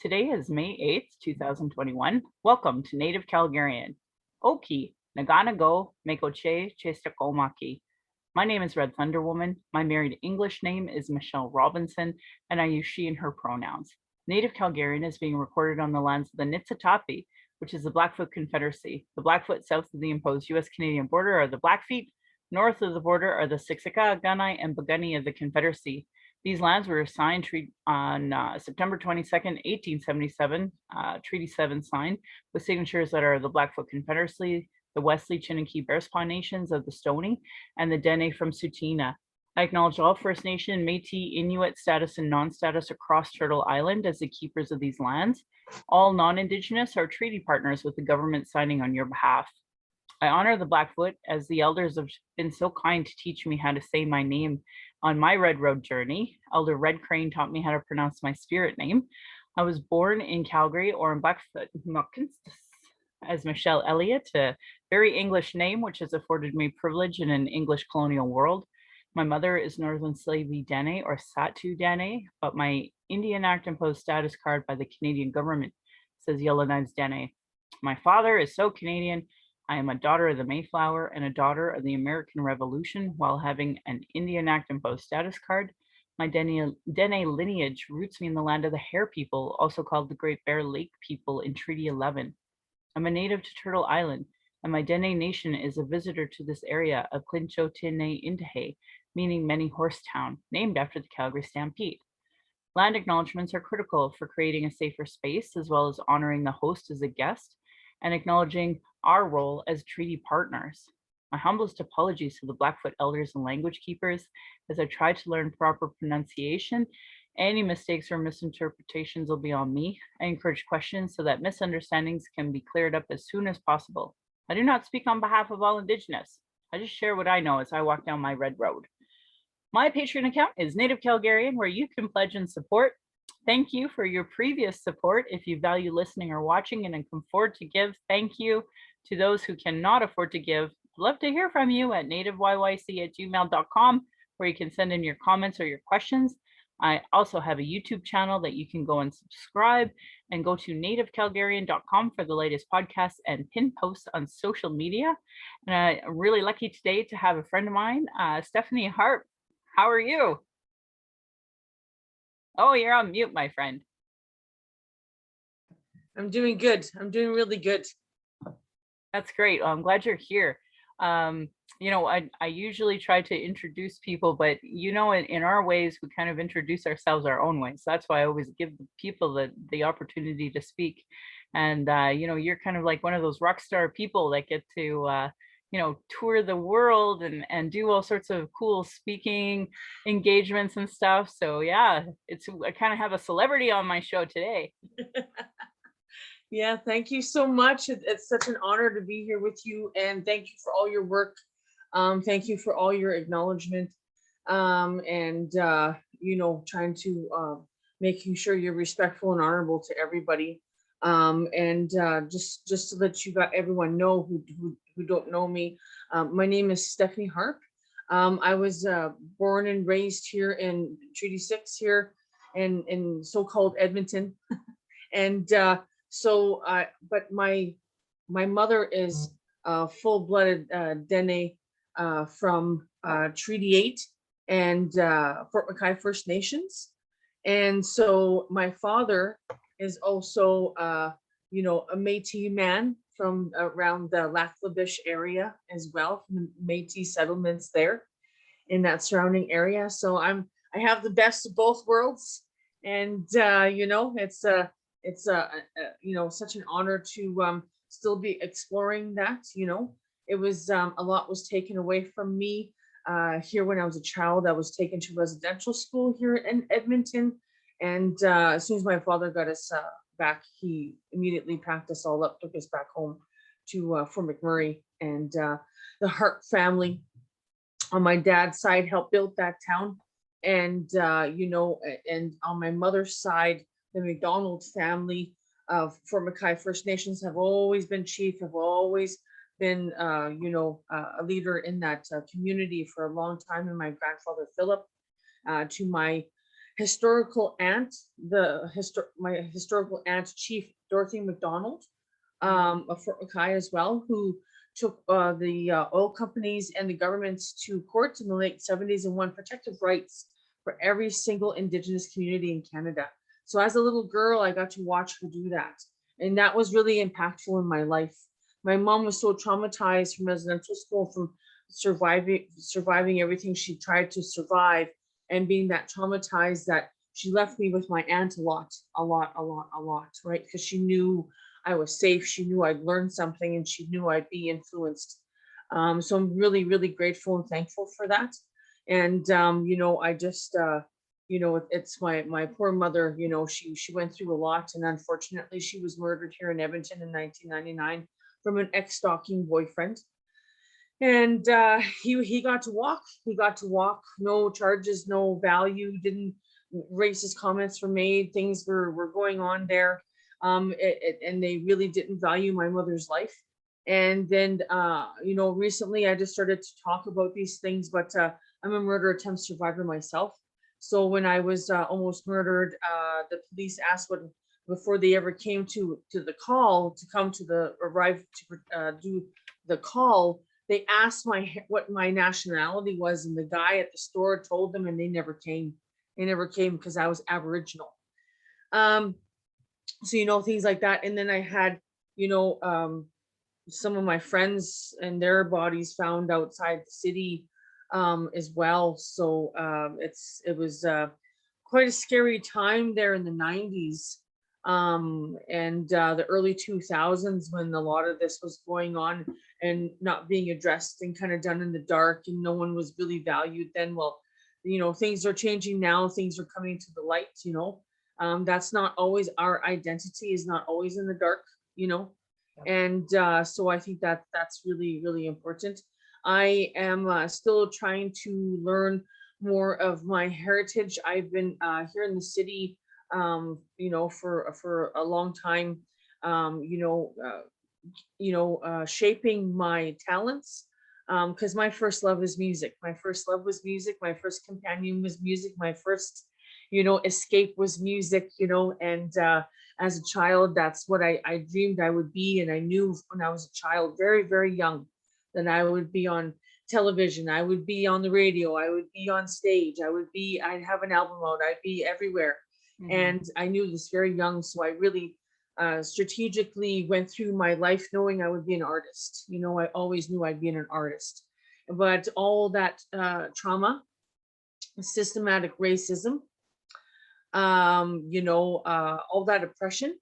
Today is May 8th, 2021. Welcome to Native Calgarian. Oki, Nagana go, Mekoche, Chestakomaki. My name is Red Thunder Woman. My married English name is Michelle Robinson, and I use she and her pronouns. Native Calgarian is being recorded on the lands of the Niitsitapi, which is the Blackfoot Confederacy. The Blackfoot south of the imposed US-Canadian border are the Blackfeet. North of the border are the Siksika, Gunai, and Piikani of the Confederacy. These lands were signed on September 22nd, 1877, Treaty 7 signed, with signatures that are the Blackfoot Confederacy, the Wesley, Chiniki, Bearspaw Nations of the Stoney, and the Dene from Tsuut'ina. I acknowledge all First Nation, Métis, Inuit status, and non-status across Turtle Island as the keepers of these lands. All non-Indigenous are treaty partners with the government signing on your behalf. I honor the Blackfoot as the elders have been so kind to teach me how to say my name on my Red Road journey. Elder Red Crane taught me how to pronounce my spirit name. I was born in Calgary or in Blackfoot, as Michelle Elliott, a very English name, which has afforded me privilege in an English colonial world. My mother is Northern Slavey Dene or Satu Dene, but my Indian Act imposed status card by the Canadian government says Yellow Knives Dene. My father is so Canadian. I am a daughter of the Mayflower and a daughter of the American Revolution while having an Indian Act imposed status card. My Dene lineage roots me in the land of the Hare people, also called the Great Bear Lake people in Treaty 11. I'm a native to Turtle Island, and my Dene Nation is a visitor to this area of Clinchotine Intahe, meaning many horse town, named after the Calgary Stampede. Land acknowledgements are critical for creating a safer space, as well as honoring the host as a guest and acknowledging our role as treaty partners. My humblest apologies to the Blackfoot elders and language keepers as I try to learn proper pronunciation. Any mistakes or misinterpretations will be on me. I encourage questions so that misunderstandings can be cleared up as soon as possible. I do not speak on behalf of all Indigenous. I just share what I know as I walk down my red road. My Patreon account is Native Calgarian, where you can pledge and support. Thank you for your previous support. If you value listening or watching and can afford to give, thank you. To those who cannot afford to give, I'd love to hear from you at nativeyyc@gmail.com, where you can send in your comments or your questions. I also have a YouTube channel that you can go and subscribe, and go to nativecalgarian.com for the latest podcasts and pin posts on social media. And I'm really lucky today to have a friend of mine, Stephanie Harpe. How are you? Oh, you're on mute, my friend. I'm doing good. I'm doing really good. That's great. Well, I'm glad you're here. I usually try to introduce people, but in our ways, we kind of introduce ourselves our own ways. So that's why I always give the people the opportunity to speak. And you're kind of like one of those rock star people that get to tour the world and do all sorts of cool speaking engagements and stuff. So yeah, I kind of have a celebrity on my show today. Yeah, thank you so much. It's such an honor to be here with you, and thank you for all your work. Thank you for all your acknowledgement, and trying to making sure you're respectful and honorable to everybody. Just to let everyone know who don't know me, my name is Stephanie Harpe. I was born and raised here in Treaty 6 here in so-called Edmonton, and but my mother is full-blooded Dene from Treaty 8 and Fort Mckay First Nations. And so my father is also, a Métis man from around the Lac La Biche area as well, from the Métis settlements there in that surrounding area. So I have the best of both worlds, and it's such an honor to still be exploring that. It was a lot was taken away from me here when I was a child. I was taken to residential school here in Edmonton, and as soon as my father got us back, he immediately packed us all up, took us back home to Fort McMurray. And the Harpe family on my dad's side helped build that town, and and on my mother's side, the McDonald family of Fort Mckay First Nations have always been chief, have always been, a leader in that community for a long time. And my grandfather, Philip, to my historical aunt, my historical aunt, Chief Dorothy McDonald, of Fort Mckay as well, who took the oil companies and the governments to court in the late 70s and won protective rights for every single Indigenous community in Canada. So as a little girl, I got to watch her do that. And that was really impactful in my life. My mom was so traumatized from residential school, from surviving everything she tried to survive, and being that traumatized that she left me with my aunt a lot, right? Because she knew I was safe. She knew I'd learn something, and she knew I'd be influenced. So I'm really, really grateful and thankful for that. And I just, it's my poor mother. She went through a lot, and unfortunately, she was murdered here in Edmonton in 1999 from an ex-stalking boyfriend. And he got to walk. He got to walk. No charges, no value. Didn't racist comments were made. Things were going on there. And they really didn't value my mother's life. And then, recently I just started to talk about these things, but I'm a murder attempt survivor myself. So when I was almost murdered, the police asked before they ever came to the call to come to arrive to do the call, they asked what my nationality was, and the guy at the store told them, and they never came. They never came because I was Aboriginal. So things like that. And then I had some of my friends and their bodies found outside the city as well. So it was quite a scary time there in the 90s and the early 2000s, when a lot of this was going on and not being addressed and kind of done in the dark, and no one was really valued then. Well, things are changing now. Things are coming to the light. That's not always, our identity is not always in the dark. And so I think that's really, really important. I am still trying to learn more of my heritage. I've been here in the city, for a long time, shaping my talents. Because my first love is music. My first love was music. My first companion was music. My first, escape was music. And as a child, that's what I dreamed I would be. And I knew when I was a child, very, very young, that I would be on television. I would be on the radio. I would be on stage. I'd have an album out. I'd be everywhere. Mm-hmm. And I knew this very young. So I really strategically went through my life knowing I would be an artist. I always knew I'd be an artist. But all that trauma, systematic racism, all that oppression,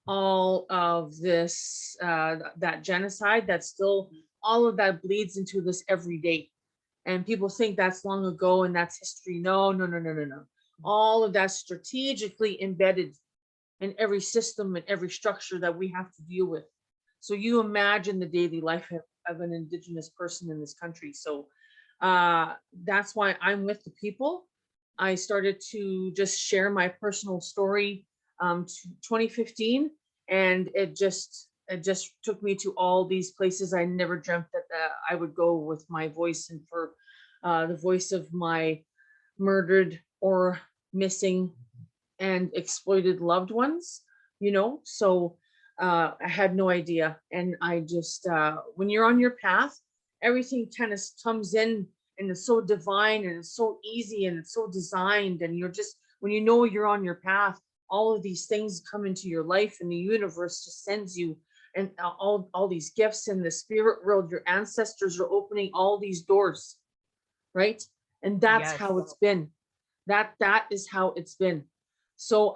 all of this, that genocide, that's still, all of that bleeds into this every day. And people think that's long ago and that's history. No. All of that's strategically embedded in every system and every structure that we have to deal with. So you imagine the daily life of an Indigenous person in this country. So that's why I'm with the people. I started to just share my personal story 2015, and it just took me to all these places I never dreamt that I would go with my voice, and for the voice of my murdered or missing and exploited loved ones. So I had no idea. And I just, when you're on your path, everything kind of comes in, and it's so divine, and it's so easy, and it's so designed. And you're just, when you're on your path, all of these things come into your life, and the universe just sends you, and all these gifts in the spirit world. Your ancestors are opening all these doors, right? And that's how it's been. That is how it's been. So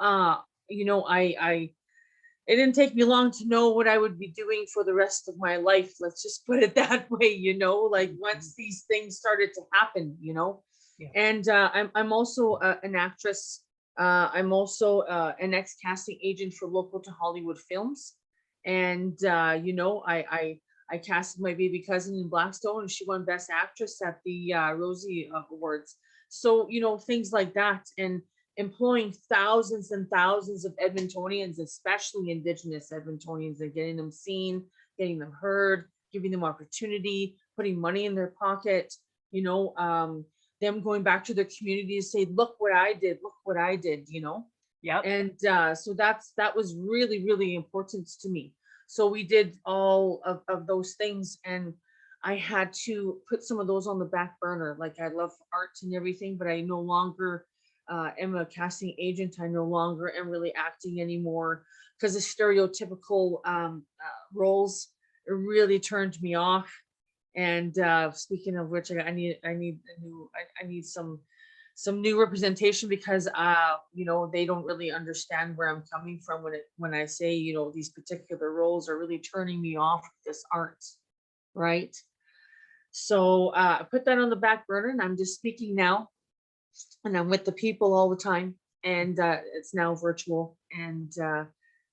it didn't take me long to know what I would be doing for the rest of my life. Let's just put it that way, like once these things started to happen, Yeah. And I'm also an actress. I'm also an ex-casting agent for local to Hollywood films. And, I casted my baby cousin in Blackstone, and she won Best Actress at the Rosie Awards. So, things like that. And employing thousands and thousands of Edmontonians, especially Indigenous Edmontonians, and getting them seen, getting them heard, giving them opportunity, putting money in their pocket. them going back to their community to say, look what I did, look what I did, you know. Yep. And so that was really, really important to me. So we did all of those things, and I had to put some of those on the back burner. Like, I love art and everything, but I no longer am a casting agent. I no longer am really acting anymore, because the stereotypical roles really turned me off. And speaking of which, I need some new representation, because you know, they don't really understand where I'm coming from when I say, you know, these particular roles are really turning me off this art, right? So I put that on the back burner, and I'm just speaking now, and I'm with the people all the time, and it's now virtual. And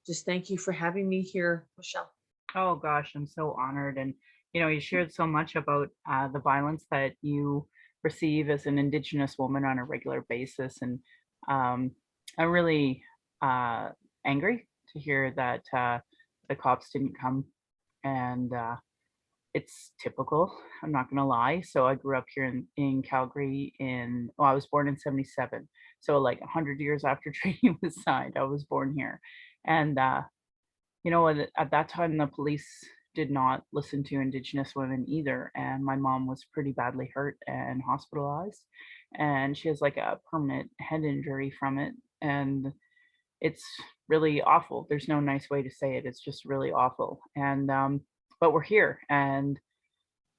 just thank you for having me here, Michelle. Oh gosh, I'm so honored. And you know, you shared so much about the violence that you receive as an Indigenous woman on a regular basis, and I'm really angry to hear that the cops didn't come. And it's typical. I'm not gonna lie. So I grew up here in Calgary I was born in 77. So like 100 years after treaty was signed, I was born here. And you know, at that time, the police did not listen to Indigenous women either. And my mom was pretty badly hurt and hospitalized. And she has like a permanent head injury from it. And it's really awful. There's no nice way to say it. It's just really awful. And but we're here, and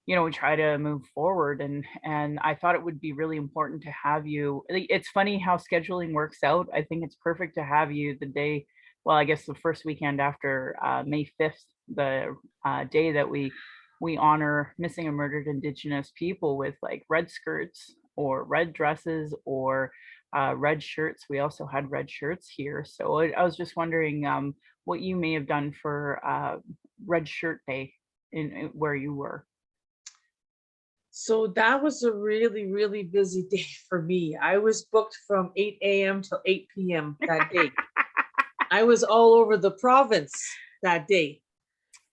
you know, we try to move forward. And I thought it would be really important to have you. It's funny how scheduling works out. I think it's perfect to have you the day, well, I guess the first weekend after May 5th, the day that we honor missing and murdered Indigenous people, with like red skirts or red dresses or red shirts. We also had red shirts here. So I was just wondering what you may have done for Red Shirt Day in where you were. So that was a really, really busy day for me. I was booked from 8 a.m. till 8 p.m. that day. I was all over the province that day.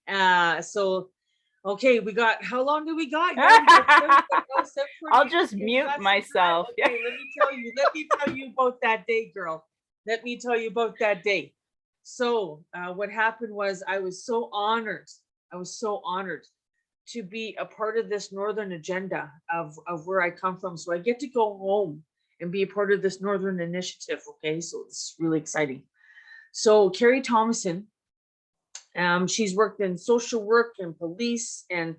So, okay, we got, how long do we got? I'll just mute myself. Okay, let me tell you about that day, girl. Let me tell you about that day. So what happened was, I was so honored. I was so honored to be a part of this Northern agenda of where I come from. So I get to go home and be a part of this Northern initiative. Okay, so it's really exciting. So Carrie Thomason, she's worked in social work and police and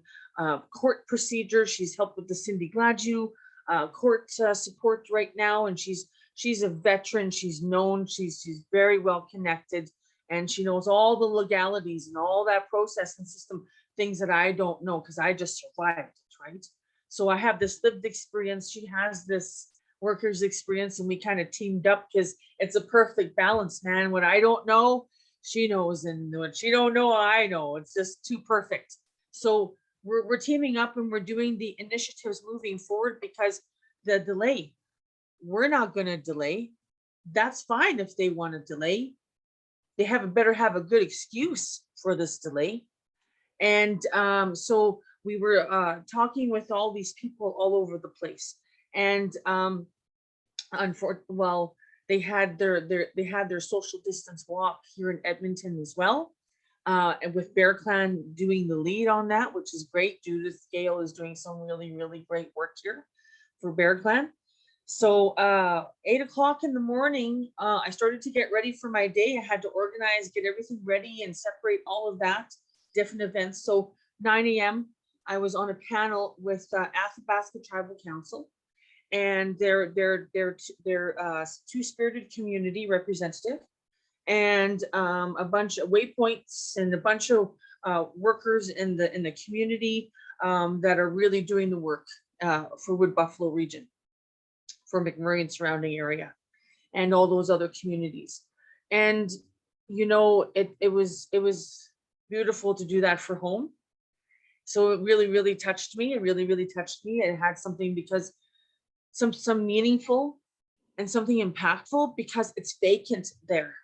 court procedures. She's helped with the Cindy Gladue court support right now, and she's a veteran. She's known. She's very well connected, and she knows all the legalities and all that process and system things that I don't know, because I just survived it, right? So I have this lived experience. She has this workers experience, and we kind of teamed up, because it's a perfect balance, man. What I don't know, she knows, and what she don't know, I know. It's just too perfect. So we're teaming up, and we're doing the initiatives moving forward, because the delay, we're not going to delay. That's fine if they want to delay. They better have a good excuse for this delay. And so we were talking with all these people all over the place, and well, they had their social distance walk here in Edmonton as well, and with Bear Clan doing the lead on that, which is great. Judith Gale is doing some really, really great work here for Bear Clan. So 8 o'clock in the morning, I started to get ready for my day. I had to organize, get everything ready, and separate all of that, different events. So 9 a.m. I was on a panel with Athabasca Tribal Council, and their two-spirited community representative, and a bunch of waypoints and a bunch of workers in the community that are really doing the work for Wood Buffalo region, for McMurray and surrounding area, and all those other communities. And you know, it was beautiful to do that for home. So it really, really touched me. It really, really touched me. It had something, because some meaningful and something impactful, because it's vacant there.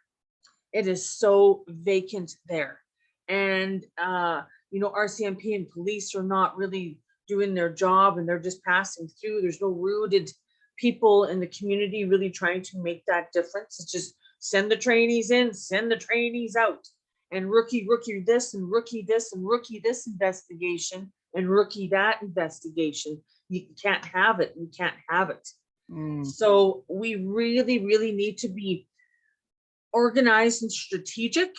It is so vacant there. And you know, RCMP and police are not really doing their job and they're just passing through. There's no rooted people in the community really trying to make that difference. It's just send the trainees in, send the trainees out, and rookie this and rookie this and rookie this investigation and rookie that investigation. You can't have it. We can't have it. So we really need to be organized and strategic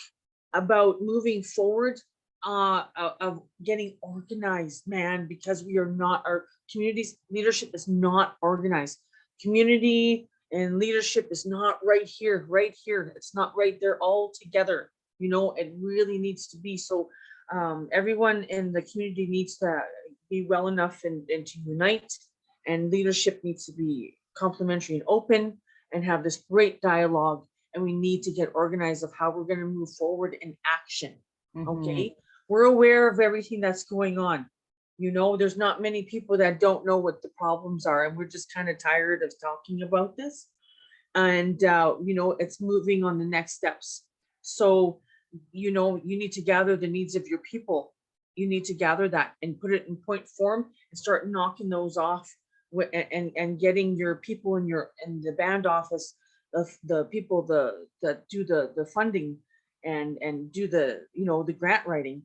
about moving forward, of getting organized, man, because we are not, our community's leadership is not organized. Community and leadership is not right here. It's not right there all together. You know, it really needs to be. So everyone in the community needs to be well enough and to unite, and leadership needs to be complementary and open and have this great dialogue. And we need to get organized of how we're going to move forward in action. Okay. We're aware of everything that's going on. You know, there's not many people that don't know what the problems are, and we're just kind of tired of talking about this. And, you know, it's moving on the next steps. So, you know, you need to gather the needs of your people. You need to gather that and put it in point form and start knocking those off, and getting your people in the band office, the people that do the funding and do the, you know, the grant writing.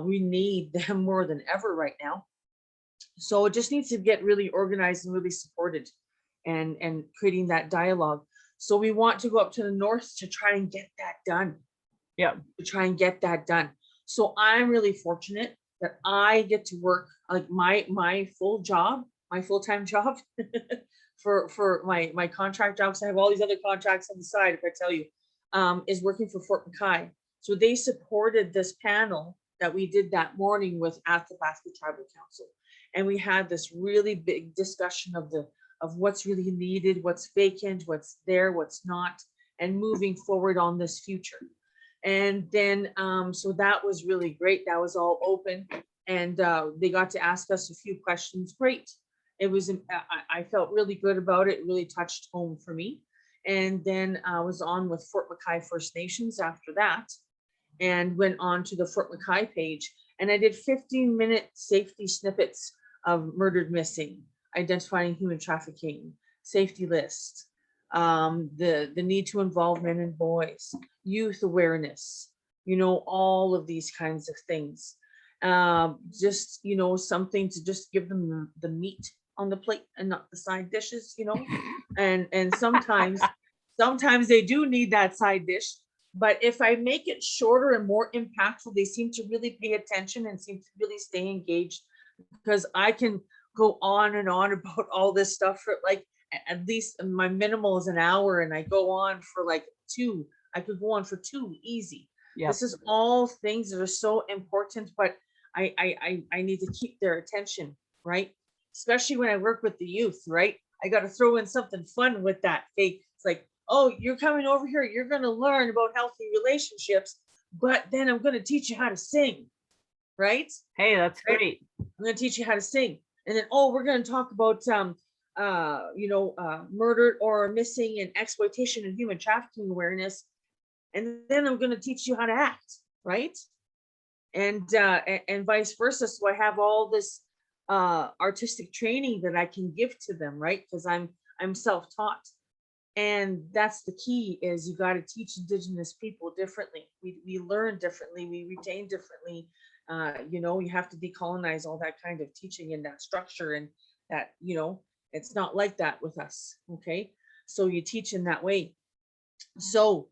We need them more than ever right now. So it just needs to get really organized and really supported, and creating that dialogue. So we want to go up to the north to try and get that done. Yeah. To try and get that done. So I'm really fortunate that I get to work like my full-time job for my contract jobs. I have all these other contracts on the side, if I tell you, is working for Fort Mckay. So they supported this panel that we did that morning with Athabasca Tribal Council. And we had this really big discussion of what's really needed, what's vacant, what's there, what's not, and moving forward on this future. And then, so that was really great. That was all open, and they got to ask us a few questions. Great. It was, I felt really good about it. It really touched home for me. And then I was on with Fort Mckay First Nations after that, and went on to the Fort Mckay page. And I did 15-minute safety snippets of murdered, missing, identifying human trafficking, safety list, the need to involve men and boys, youth awareness, you know, all of these kinds of things. Just, you know, something to just give them the meat on the plate and not the side dishes, you know. And sometimes they do need that side dish, but if I make it shorter and more impactful, they seem to really pay attention and seem to really stay engaged, because I can go on and on about all this stuff for like, at least my minimal is an hour, and I go on for like 2. I could go on for 2 easy. Yep. This is all things that are so important, but I need to keep their attention, right? Especially when I work with the youth, right? I got to throw in something fun with that. Okay, it's like, oh, you're coming over here, you're going to learn about healthy relationships, but then I'm going to teach you how to sing, right? Hey, that's great. I'm going to teach you how to sing. And then, oh, we're going to talk about, you know, murdered or missing and exploitation and human trafficking awareness. And then I'm going to teach you how to act, right? And vice versa. So I have all this artistic training that I can give to them, right? Because I'm self-taught. And that's the key, is you got to teach Indigenous people differently. We learn differently, we retain differently. You know, you have to decolonize all that kind of teaching and that structure, and that, you know, it's not like that with us. Okay, so you teach in that way. So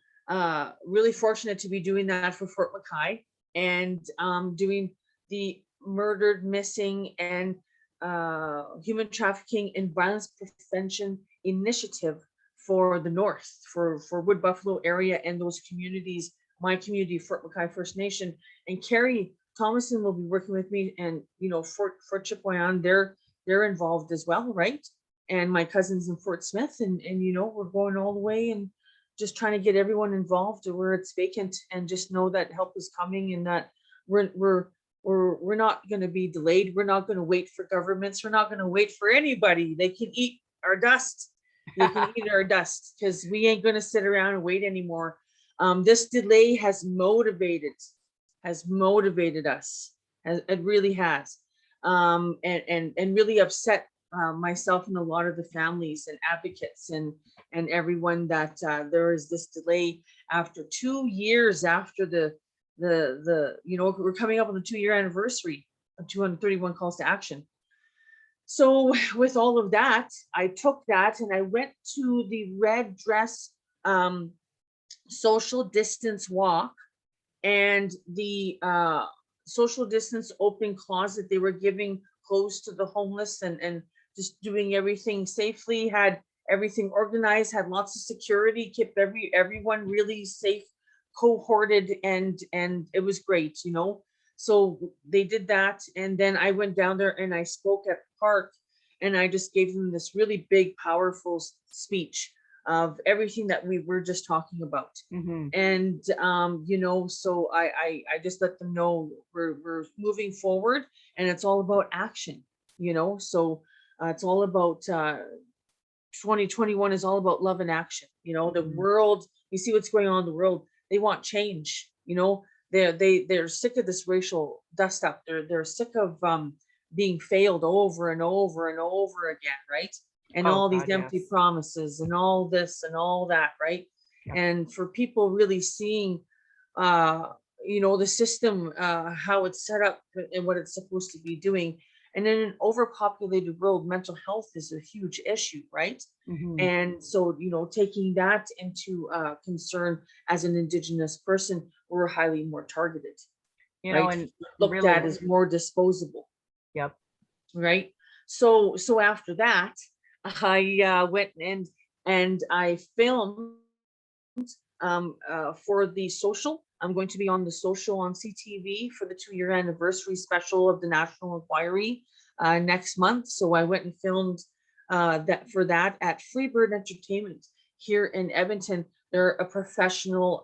really fortunate to be doing that for Fort Mckay, and doing the murdered, missing, and human trafficking and violence prevention initiative for the North, for Wood Buffalo area and those communities, my community, Fort Mckay First Nation. And Carrie Thomason will be working with me, and, you know, Fort Chipewyan, they're involved as well, right? And my cousins in Fort Smith, and you know, we're going all the way and just trying to get everyone involved where it's vacant, and just know that help is coming, and that we're not going to be delayed. We're not going to wait for governments. We're not going to wait for anybody. They can eat our dust. They can eat our dust, because we ain't going to sit around and wait anymore. This delay has motivated us. It really has. and really upset myself and a lot of the families and advocates and everyone that there is this delay after 2 years after the we're coming up on the 2-year anniversary of 231 calls to action. So with all of that, I took that and I went to the red dress social distance walk and the social distance open closet they were giving clothes to the homeless and just doing everything safely, had everything organized, had lots of security, kept everyone really safe, cohorted, and it was great, So they did that, and then I went down there and I spoke at the park, and I just gave them this really big, powerful speech of everything that we were just talking about. Mhm. And so I just let them know we're moving forward, and it's all about action. So it's all about 2021 is all about love and action. The Mhm. world, you see what's going on in the world. They want change. They're sick of this racial dust up. They're sick of being failed over and over and over again, right? And Oh all these God, empty yes. promises and all this and all that, right? Yep. And for people really seeing uh the system, how it's set up and what it's supposed to be doing. And in an overpopulated world, mental health is a huge issue, right? Mhm. And so, taking that into concern, as an Indigenous person, we're highly more targeted, right? And Looked at really, as more disposable, yep. right? So after that, I went and I filmed for the social. I'm going to be on the social on CTV for the 2-year anniversary special of the National Inquiry next month. So I went and filmed that at Freebird Entertainment here in Edmonton. They're a professional.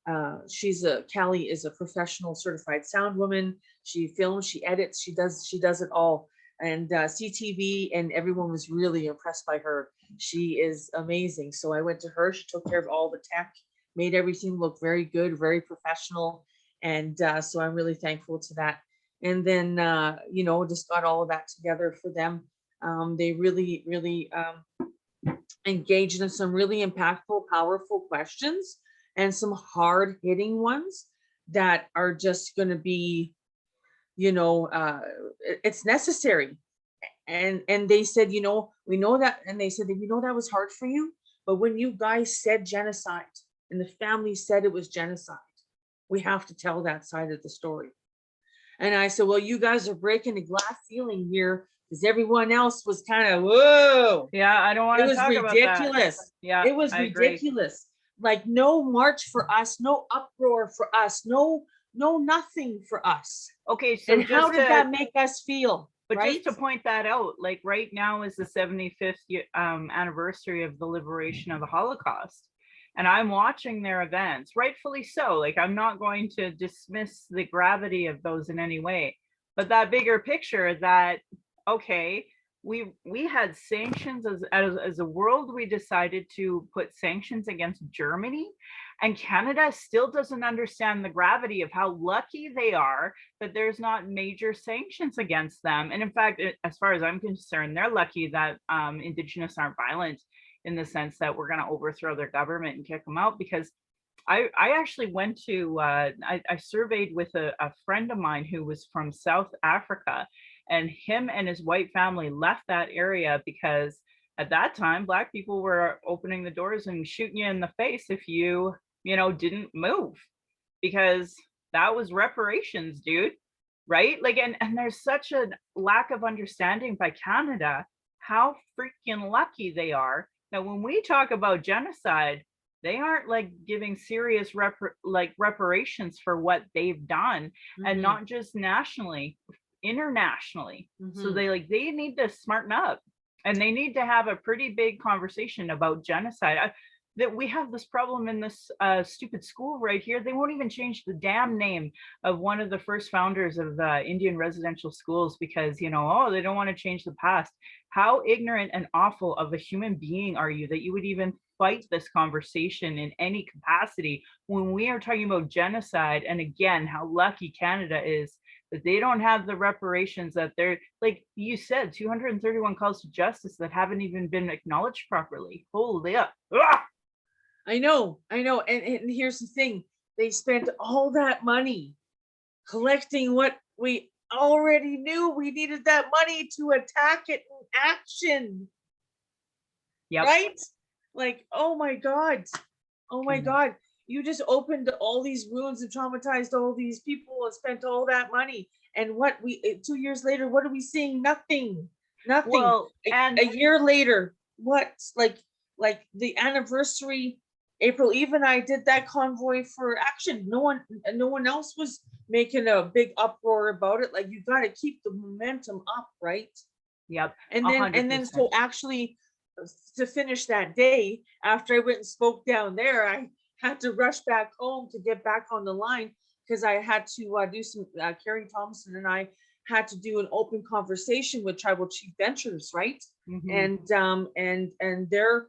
Callie is a professional certified sound woman. She films, she edits, she does it all. And CTV and everyone was really impressed by her. She is amazing. So I went to her. She took care of all the tech, made everything look very good, very professional. And so I'm really thankful to that. And then, just got all of that together for them. They really, really engaged in some really impactful, powerful questions and some hard hitting ones that are just going to be, it's necessary. And they said, we know that, and they said that, that was hard for you, but when you guys said genocide and the family said it was genocide, we have to tell that side of the story. And I said, well, you guys are breaking the glass ceiling here, because everyone else was kind of, whoa, Yeah, I don't it want to was talk about that. ridiculous. Yeah, It was I agree. ridiculous. Like, no march for us, no uproar for us, no nothing for us. Okay, so And how just did to that make us feel? but just Right? to point that out, like right now is the 75th anniversary of the liberation of the Holocaust. And I'm watching their events, rightfully so. Like, I'm not going to dismiss the gravity of those in any way. But that bigger picture that, okay, we had sanctions as a world, we decided to put sanctions against Germany, and Canada still doesn't understand the gravity of how lucky they are that there's not major sanctions against them. And in fact, as far as I'm concerned, they're lucky that Indigenous aren't violent, in the sense that we're going to overthrow their government and kick them out. Because I actually went to, I surveyed with a friend of mine who was from South Africa, and him and his white family left that area because at that time, Black people were opening the doors and shooting you in the face if didn't move, because that was reparations, dude. Right? Like, and there's such a lack of understanding by Canada how freaking lucky they are that when we talk about genocide, they aren't like giving serious reparations for what they've done, and Mm-hmm. not just nationally, internationally. So Mm-hmm. they need to smarten up, and they need to have a pretty big conversation about genocide. That we have this problem in this stupid school right here. They won't even change the damn name of one of the first founders of Indian residential schools because, oh, they don't want to change the past. How ignorant and awful of a human being are you that you would even fight this conversation in any capacity when we are talking about genocide. And again, how lucky Canada is that they don't have the reparations that they're, like you said, 231 calls to justice that haven't even been acknowledged properly. Holy up. I know. And here's the thing. They spent all that money collecting what we already knew. We needed that money to attack it in action. Yep. Right? Like, oh my God. Oh my God. You just opened all these wounds and traumatized all these people and spent all that money. And what 2 years later, what are we seeing? Nothing. Well, and a year later, what? Like the anniversary, April Eve and I did that convoy for action. No one else was making a big uproar about it. Like, you got to keep the momentum up, right? yep. And then so actually, to finish that day, after I went and spoke down there, I had to rush back home to get back on the line because I had to do some, Carrie Thompson and I had to do an open conversation with Tribal Chief Ventures, right? And their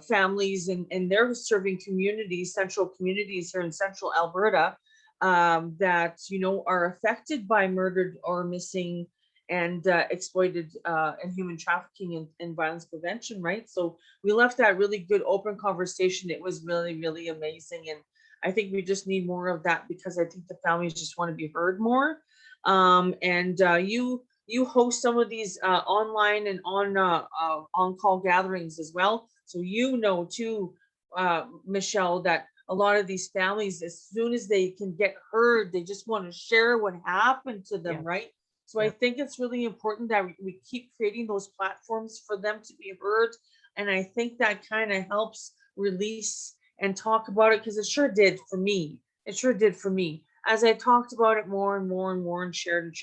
families and their serving communities, central communities here in central Alberta, that, you know, are affected by murdered or missing and exploited and human trafficking and violence prevention, right? So we left that really good open conversation. It was really, really amazing. And I think we just need more of that because I think the families just want to be heard more. You host some of these online and on-call gatherings as well. So you know too, Michelle, that a lot of these families, as soon as they can get heard, they just want to share what happened to them, right? So I think it's really important that we keep creating those platforms for them to be heard. And I think that kind of helps release and talk about it, because it sure did for me. It sure did for me. As I talked about it more and more and more and shared,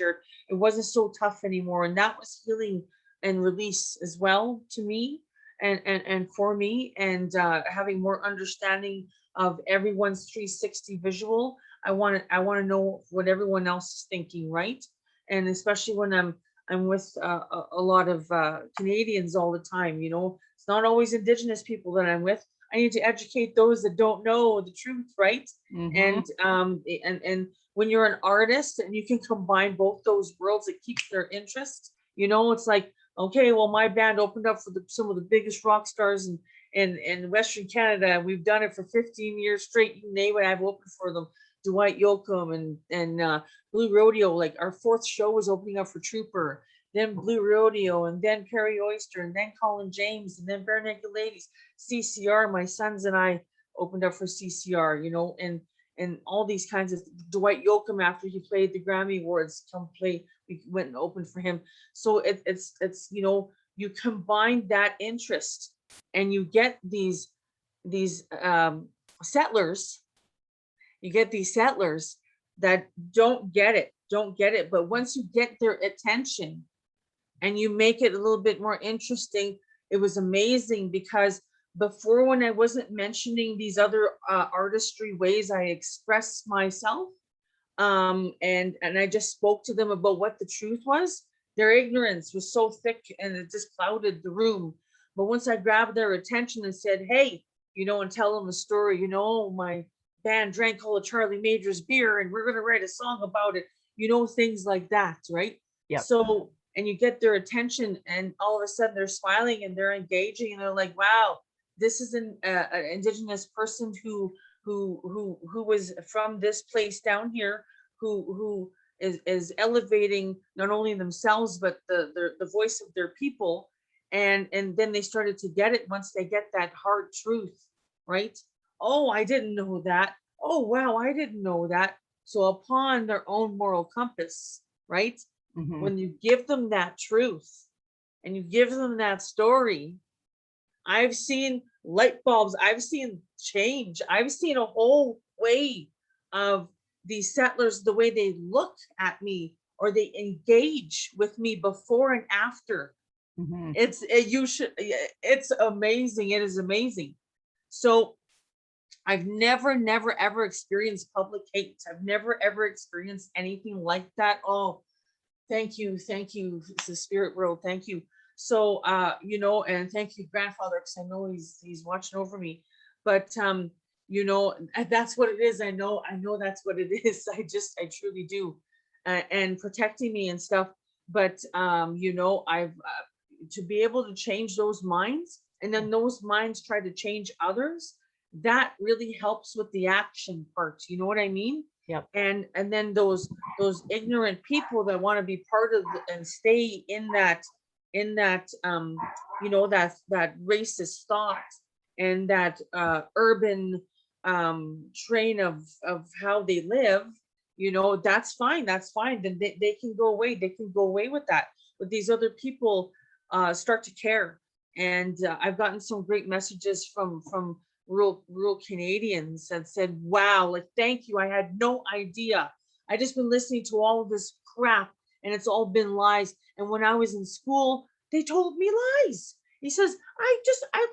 it wasn't so tough anymore. And that was healing and release as well to me and for me, and having more understanding of everyone's 360 visual. I want to know what everyone else is thinking, right? And especially when I'm with a lot of Canadians all the time, you know, it's not always Indigenous people that I'm with. I need to educate those that don't know the truth, right? And when you're an artist and you can combine both those worlds, it keeps their interest. You know, it's like, okay, well, my band opened up for some of the biggest rock stars in Western Canada. We've done it for 15 years straight. You name it, I've opened for them. Dwight Yoakam and Blue Rodeo. Like, our fourth show was opening up for Trooper, then Blue Rodeo, and then Perry Oyster, and then Colin James, and then Bare Naked Ladies, CCR. My sons and I opened up for CCR, you know, and all these kinds of Dwight Yoakam, after he played the Grammy Awards, we went and opened for him. So it's you know, you combine that interest and you get these settlers. You get these settlers that don't get it. But once you get their attention and you make it a little bit more interesting, it was amazing, because before, when I wasn't mentioning these other artistry ways I express myself, and I just spoke to them about what the truth was, their ignorance was so thick and it just clouded the room. But once I grabbed their attention and said, hey, you know, and tell them the story, you know, my band drank all of Charlie Major's beer and we're going to write a song about it, you know, things like that, right? Yeah. So, and you get their attention and all of a sudden they're smiling and they're engaging and they're like, wow, this is an Indigenous person who was from this place down here, who is elevating not only themselves but the voice of their people. And then they started to get it once they get that hard truth, right? Oh, I didn't know that. Oh, wow, I didn't know that. So upon their own moral compass, right? When you give them that truth and you give them that story, I've seen light bulbs, I've seen change, I've seen a whole way of these settlers, the way they look at me or they engage with me before and after. It's amazing. It is amazing. So I've never ever experienced public hate. I've never ever experienced anything like that. Oh, thank you, it's the spirit world. Thank you. So, and thank you, grandfather, because I know he's watching over me. But that's what it is. I know that's what it is. I truly do, and protecting me and stuff. But I've to be able to change those minds, and then those minds try to change others. That really helps with the action part. You know what I mean? Yep. And then those ignorant people that want to be part of and stay in that racist thought and that urban train of how they live. That's fine, then they can go away, with that. But these other people start to care. And I've gotten some great messages from rural Canadians that said, wow, like, thank you, I had no idea. I just been listening to all of this crap, and it's all been lies. And when I was in school, they told me lies. He says, I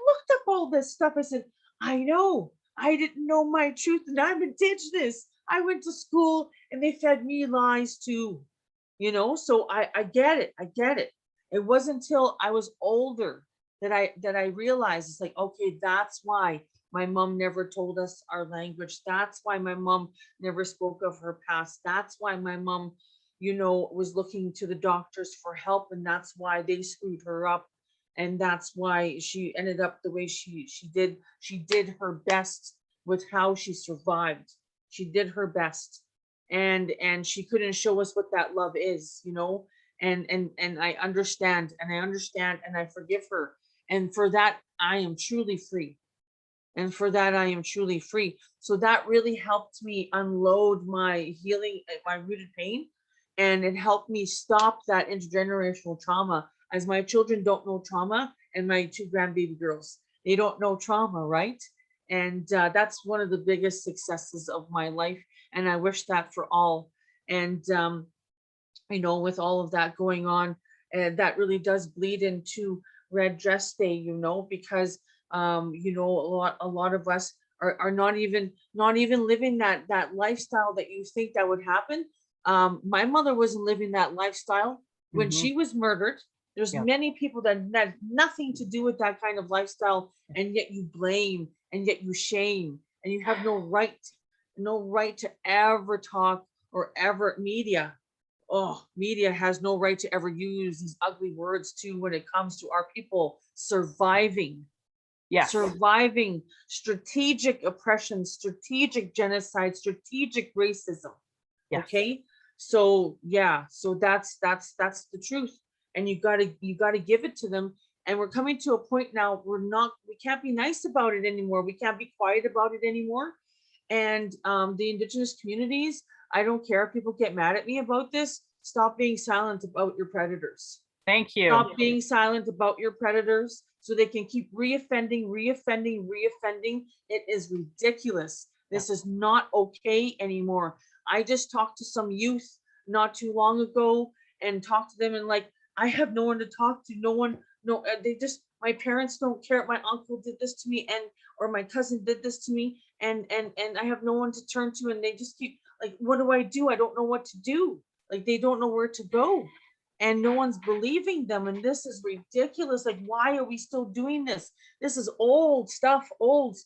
looked up all this stuff. I said, I know, I didn't know my truth, and I'm indigenous. I went to school and they fed me lies too. So I get it. I get it. It wasn't until I was older that I realized, it's like, okay, that's why my mom never told us our language. That's why my mom never spoke of her past. That's why my mom, was looking to the doctors for help, and that's why they screwed her up. And that's why she ended up the way she did. She did her best with how she survived. She did her best. And she couldn't show us what that love is. And I understand and I forgive her. And for that I am truly free. And for that I am truly free. So that really helped me unload my healing, my rooted pain. And it helped me stop that intergenerational trauma, as my children don't know trauma, and my two grandbaby girls, they don't know trauma, right? And that's one of the biggest successes of my life. And I wish that for all. And with all of that going on, and that really does bleed into Red Dress Day, because a lot of us are not even living that lifestyle that you think that would happen. My mother wasn't living that lifestyle when Mhm. she was murdered. There's Yep. many people that had nothing to do with that kind of lifestyle, and yet you blame, and yet you shame, and you have no right to ever talk, or ever media has no right to ever use these ugly words too, when it comes to our people surviving. Yes. Surviving strategic oppression, strategic genocide, strategic racism. Yes. Okay. So yeah, so that's the truth. And you gotta give it to them. And we're coming to a point now, we can't be nice about it anymore. We can't be quiet about it anymore. And the indigenous communities, I don't care if people get mad at me about this, stop being silent about your predators. Thank you. Stop being silent about your predators, so they can keep reoffending. It is ridiculous. This is not okay anymore. I just talked to some youth not too long ago, and talked to them, and like, I have no one to talk to. No one, no, they just, my parents don't care. My uncle did this to me, or my cousin did this to me, and I have no one to turn to, and they just keep like, what do I do? I don't know what to do. Like, they don't know where to go, and no one's believing them. And this is ridiculous. Like, why are we still doing this? This is old stuff, old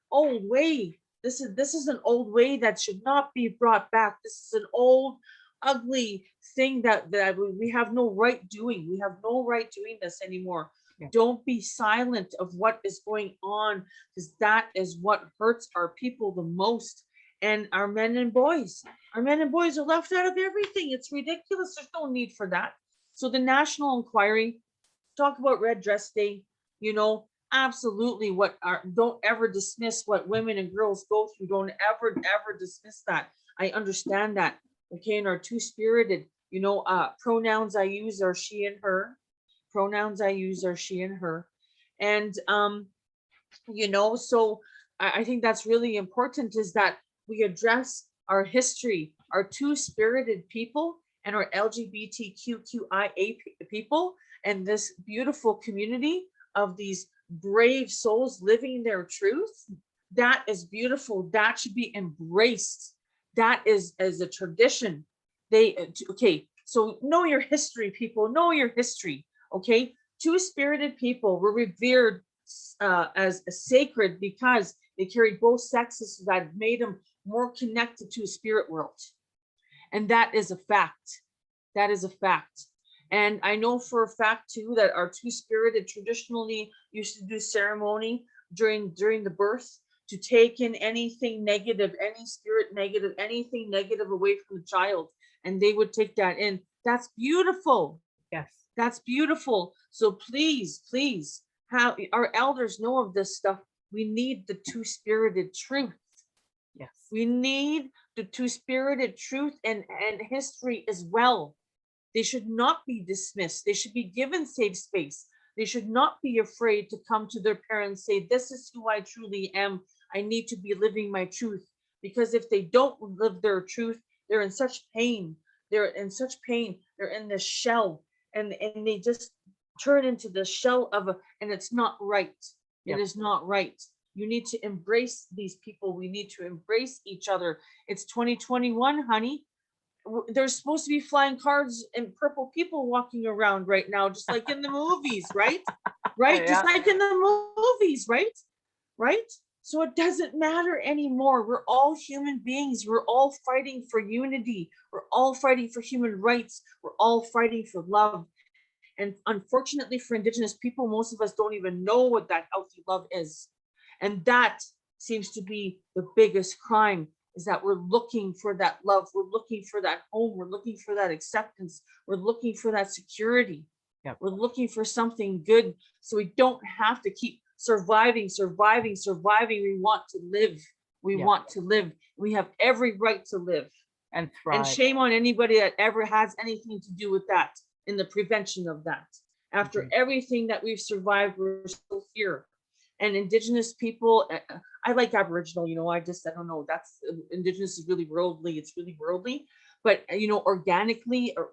way. This is an old way that should not be brought back. This is an old, ugly thing that we have no right doing. We have no right doing this anymore. Yeah. Don't be silent of what is going on, because that is what hurts our people the most. And our men and boys are left out of everything. It's ridiculous. There's no need for that. So the National Inquiry, talk about Red Dress Day, absolutely. Don't ever dismiss what women and girls go through. Don't ever dismiss that. I understand that. Okay. And are two-spirited, pronouns I use are she and her. And so I think that's really important, is that we address our history, our two-spirited people, and our LGBTQIA people, and this beautiful community of these brave souls living their truth. That is beautiful. That should be embraced. That is as a tradition. Okay, so know your history, people. Know your history. Okay, two-spirited people were revered as sacred because they carried both sexes that made them more connected to a spirit world. And that is a fact. That is a fact. And I know for a fact too that our two-spirited traditionally used to do ceremony during the birth to take in anything negative, any spirit negative, anything negative away from the child, and they would take that in. That's beautiful. Yes. That's beautiful. So please, please, have our elders know of this stuff. We need the two-spirited truth. Yes. We need the two-spirited truth and history as well. They should not be dismissed. They should be given safe space. They should not be afraid to come to their parents, say, this is who I truly am. I need to be living my truth. Because if they don't live their truth, they're in such pain. They're in such pain. They're in this shell, and they just turn into the shell of a, and it's not right. It Yep. is not right. You need to embrace these people. We need to embrace each other. It's 2021, honey. There's supposed to be flying cars and purple people walking around right now, just like in the movies, right? Right? Just Yeah. like in the movies, right? Right? So it doesn't matter anymore. We're all human beings. We're all fighting for unity. We're all fighting for human rights. We're all fighting for love. And unfortunately for Indigenous people, most of us don't even know what that healthy love is. And that seems to be the biggest crime, is that we're looking for that love. We're looking for that home. We're looking for that acceptance. We're looking for that security. Yep. We're looking for something good so we don't have to keep surviving. We want to live. We Yep. want to live. We have every right to live. And And thrive. shame on anybody that ever has anything to do with that, in the prevention of that. After Mhm. everything that we've survived, we're still here. And Indigenous people, I like Aboriginal, I don't know, that's Indigenous is really worldly, it's really worldly, but organically, or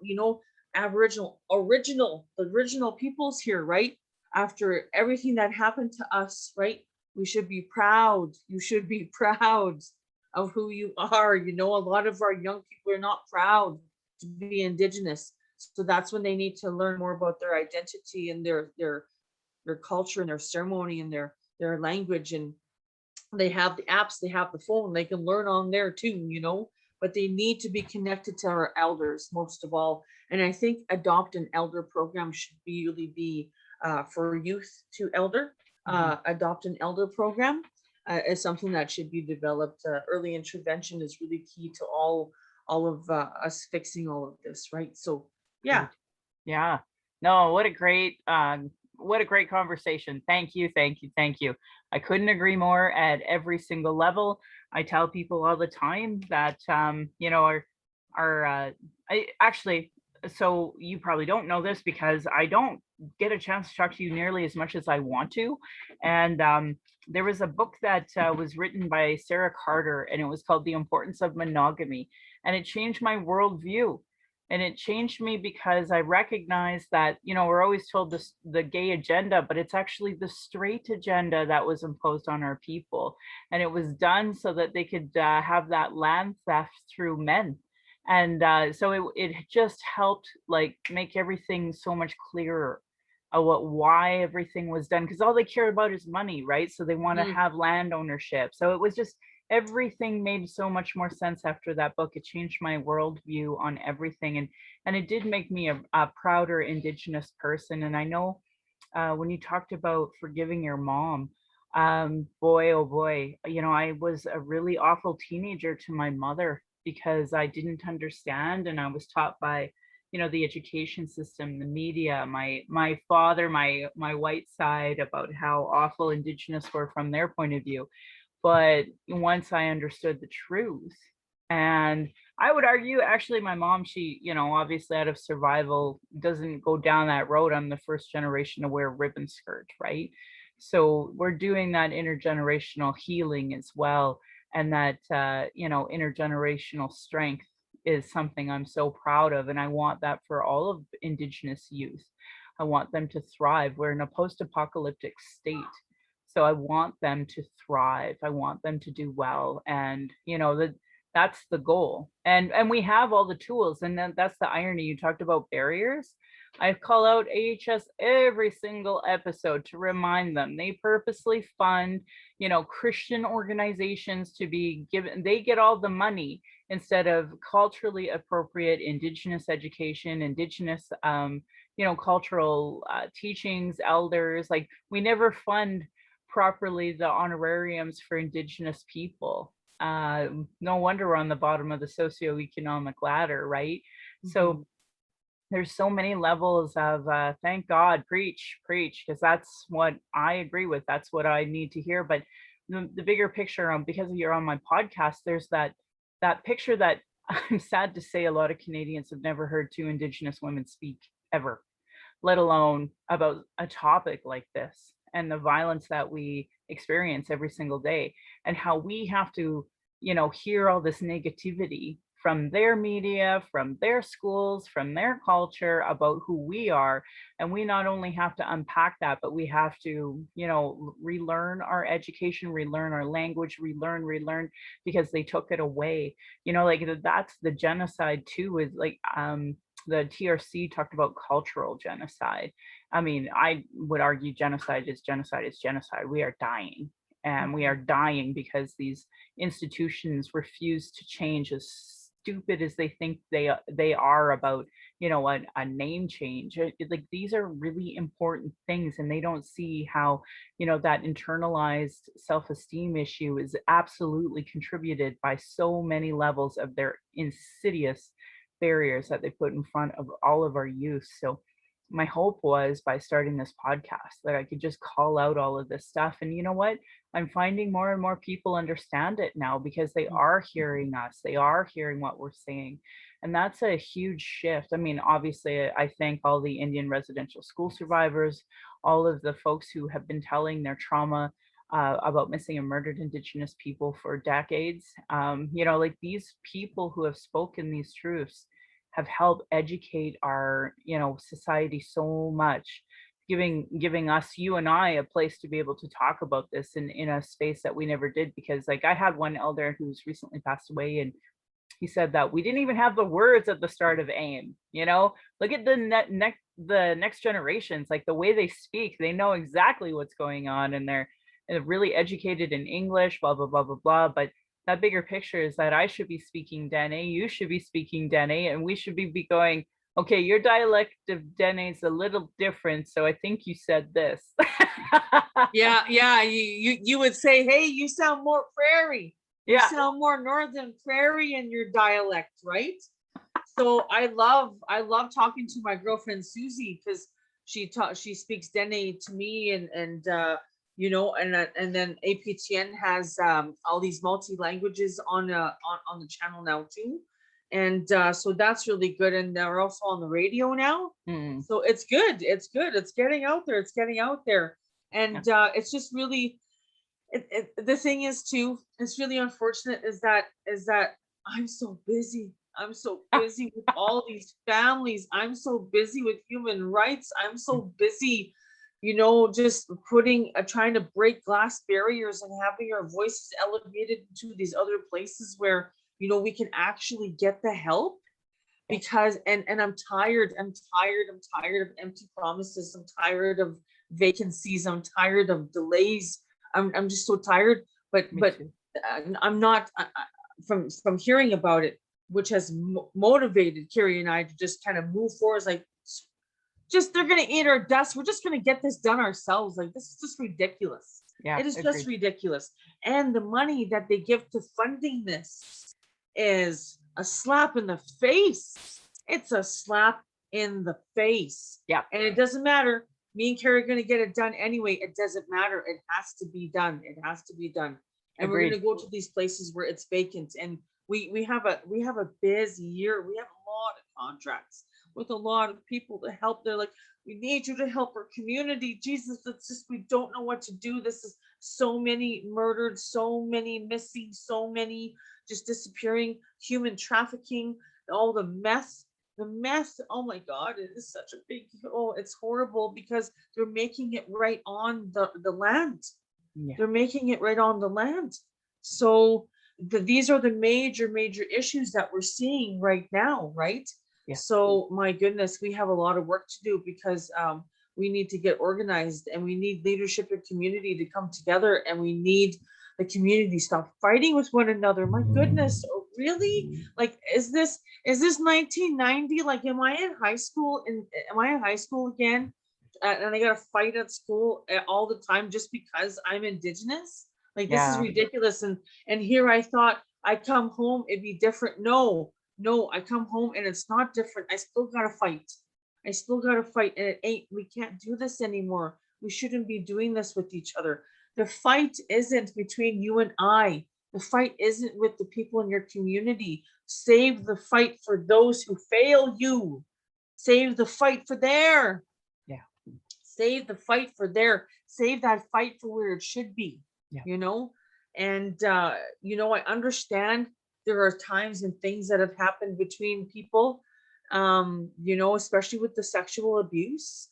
Aboriginal, the original peoples here, right? After everything that happened to us, right? We should be proud. You should be proud of who you are. A lot of our young people are not proud to be Indigenous. So that's when they need to learn more about their identity and their culture and their ceremony and their language. And they have the apps, they have the phone, they can learn on there too, but they need to be connected to our elders most of all. And I think adopt an elder program should really be for youth to elder. Adopt an elder program is something that should be developed. Early intervention is really key to all of us fixing all of this, right? So yeah. Great. Yeah. No, what a great conversation. Thank you, thank you, thank you. I couldn't agree more at every single level. I tell people all the time that I actually, so you probably don't know this because I don't get a chance to talk to you nearly as much as I want to. And there was a book that was written by Sarah Carter, and it was called The Importance of Monogamy, and it changed my worldview. And it changed me because I recognized that, we're always told this, the gay agenda, but it's actually the straight agenda that was imposed on our people. And it was done so that they could have that land theft through men. And so it just helped like make everything so much clearer why everything was done, because all they care about is money, right? So they want to Mm. have land ownership. So it was just everything made so much more sense after that book. It changed my worldview on everything, and it did make me a prouder Indigenous person. And I know when you talked about forgiving your mom, boy, oh boy, I was a really awful teenager to my mother because I didn't understand, and I was taught by the education system, the media, my father, my white side, about how awful Indigenous were from their point of view. But once I understood the truth, and I would argue, actually, my mom, she, obviously out of survival, doesn't go down that road. I'm the first generation to wear a ribbon skirt, right? So we're doing that intergenerational healing as well. And that, intergenerational strength is something I'm so proud of. And I want that for all of Indigenous youth. I want them to thrive. We're in a post-apocalyptic state. So I want them to thrive. I want them to do well. And, That's the goal. And we have all the tools. And then that's the irony. You talked about barriers. I call out AHS every single episode to remind them they purposely fund, Christian organizations to be given, they get all the money instead of culturally appropriate Indigenous education, Indigenous, cultural teachings, elders. Like, we never fund properly the honorariums for Indigenous people. No wonder we're on the bottom of the socioeconomic ladder, right? So there's so many levels of thank God, preach, because that's what I agree with. That's what I need to hear. But the bigger picture, because you're on my podcast, there's that picture that I'm sad to say a lot of Canadians have never heard two Indigenous women speak ever, let alone about a topic like this and the violence that we experience every single day, and how we have to, hear all this negativity from their media, from their schools, from their culture about who we are. And we not only have to unpack that, but we have to, relearn our education, relearn our language, relearn, because they took it away. Like, that's the genocide too, is like, the TRC talked about cultural genocide. I mean, I would argue genocide is genocide is genocide. We are dying. And we are dying because these institutions refuse to change, as stupid as they think they are about, a name change. Like, these are really important things, and they don't see how, that internalized self-esteem issue is absolutely contributed by so many levels of their insidious barriers that they put in front of all of our youth. So my hope was, by starting this podcast, that I could just call out all of this stuff. And you know what? I'm finding more and more people understand it now, because they are hearing us. They are hearing what we're saying. And that's a huge shift. I mean, obviously, I thank all the Indian residential school survivors, all of the folks who have been telling their trauma about missing and murdered Indigenous people for decades. Like, these people who have spoken these truths have helped educate our, society so much, giving us, you and I, a place to be able to talk about this in a space that we never did. Because, like, I had one elder who's recently passed away, and he said that we didn't even have the words at the start of AIM. Look at the next generations, like, the way they speak, they know exactly what's going on, and they're really educated in English, blah blah blah blah blah. But that bigger picture is that I should be speaking Dene, you should be speaking Dene, and we should be going, okay, your dialect of Dene is a little different, so I think you said this. Yeah. You would say, hey, you sound more prairie. You Yeah. sound more northern prairie in your dialect, right? So I love talking to my girlfriend Susie, because she speaks Dene to me, and and then APTN has all these multi languages on the channel now too, and so that's really good. And they're also on the radio now, so it's good. It's getting out there. And it's just really, the thing is too, it's really unfortunate is that I'm so busy. I'm so busy with all these families. I'm so busy with human rights. I'm so busy, just trying to break glass barriers and having our voices elevated to these other places where, we can actually get the help. Because, and I'm tired of empty promises. I'm tired of vacancies. I'm tired of delays. I'm just so tired. But I'm not, from hearing about it, which has motivated Carrie and I to just kind of move forward. It's like, they're going to eat our dust. We're just going to get this done ourselves. Like, this is just ridiculous. Yeah, it is just ridiculous. And the money that they give to funding this is a slap in the face. It's a slap in the face. Yeah. And it doesn't matter. Me and Carrie are going to get it done anyway. It doesn't matter. It has to be done. It has to be done. And we're going to go to these places where it's vacant. And we have a busy year. We have a lot of contracts with a lot of people to help. They're like, we need you to help our community. Jesus, it's just, we don't know what to do. This is so many murdered, so many missing, so many just disappearing, human trafficking, all the mess. Oh my God, it is such a big, it's horrible, because they're making it right on the land. Yeah. They're making it right on the land. So these are the major issues that we're seeing right now, right? Yeah. So my goodness, we have a lot of work to do because we need to get organized, and we need leadership and community to come together, and we need the community stop fighting with one another. My goodness, really? Like, is this 1990? Like, am I in high school? And am I in high school again? And I got to fight at school all the time just because I'm Indigenous? Like, this is Yeah. ridiculous. And here I thought I come home, it'd be different. No, no, I come home and it's not different. I still got to fight. I still got to fight. And it ain't, we can't do this anymore. We shouldn't be doing this with each other. The fight isn't between you and I. The fight isn't with the people in your community. Save the fight for those who fail you. Save the fight for their. Yeah. Save the fight for their. Save that fight for where it should be. Yeah. You know? And, you know, I understand there are times and things that have happened between people, you know, especially with the sexual abuse,